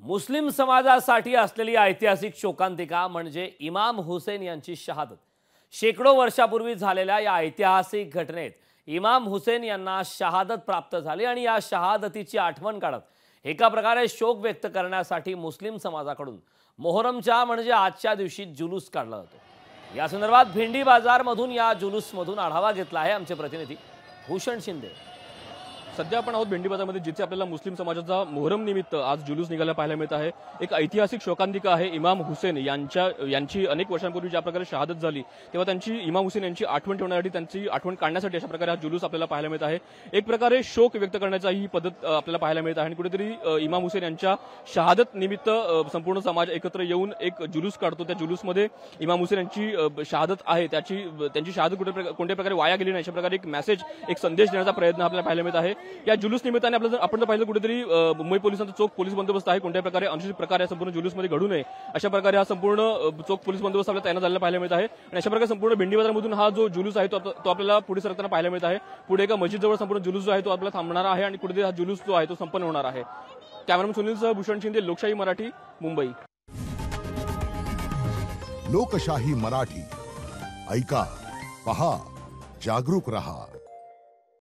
मुस्लिम समाजासाठी असलेली ऐतिहासिक शोकांतिका म्हणजे इमाम हुसेन यांची शहादत। शेकडो वर्षापूर्वी झालेल्या या ऐतिहासिक घटनेत इमाम हुसेन यांना शहादत प्राप्त झाली आणि या शहादतीची आठवण काढत एका प्रकारे शोक व्यक्त करण्यासाठी मुस्लिम समाजाकडून मोहरमच्या म्हणजे आजच्या दिवशी जुलूस काढला जातो। या संदर्भात भेंडी बाजारमधून या जुलूसमधून आढावा घेतला आहे आमचे प्रतिनिधी भूषण शिंदे। सध्या आपण आहोत भेंडी बाजारमध्ये, जिथे आपल्याला मुस्लिम समाजाचा मोहरम निमित्त आज जुलूस निघायला पाहायला मिळत आहे। एक ऐतिहासिक शोकांतिका आहे। इमाम हुसेन यांची अनेक वर्षांपूर्वी ज्या प्रकारे शहादत झाली तेव्हा त्यांची इमाम हुसेन यांची आठवण ठेवण्यासाठी, त्यांची आठवण काढण्यासाठी अशा प्रकारे हा जुलूस आपल्याला पाहायला मिळत आहे। एक प्रकारे शोक व्यक्त करण्याचा ही पद्धत आपल्याला पाहायला मिळत आहे आणि कुठेतरी इमाम हुसेन यांच्या शहादत निमित्त संपूर्ण समाज एकत्र येऊन एक जुलूस काढतो। त्या जुलूसमध्ये इमाम हुसेन यांची शहादत आहे, त्यांची शहादत कोणत्या प्रकारे वाया गेली नाही अशा प्रकारे एक मेसेज, एक संदेश देण्याचा प्रयत्न आपल्याला पाहायला मिळत आहे। या जुलूस निमित्ताने आपण जर पाहिलं कुठेतरी मुंबई पोलिसांचा चोख पोलीस बंदोबस्त आहे। कोणत्या प्रकारे अनुचित प्रकार या संपूर्ण जुलूसमध्ये घडू नये अशा प्रकारे हा संपूर्ण चोख पोलीस बंदोबस्त आपल्याला तैनात झालेला पाहायला मिळत आहे आणि अशा प्रकारे संपूर्ण भेंडी बाजारमधून हा जो जुलूस आहे तो आपल्याला पुढे सरकताना पाहायला मिळत आहे। पुढे एका मस्जिदजवळ संपूर्ण जुलूस जो आहे तो आपल्याला थांबणार आहे आणि कुठेतरी हा जुलूस जो आहे तो संपन्न होणार आहे। कॅमेरामन सुनीलसह भूषण शिंदे, लोकशाही मराठी, मुंबई। लोकशाही मराठी, ऐका, पहा, जागरूक रहा।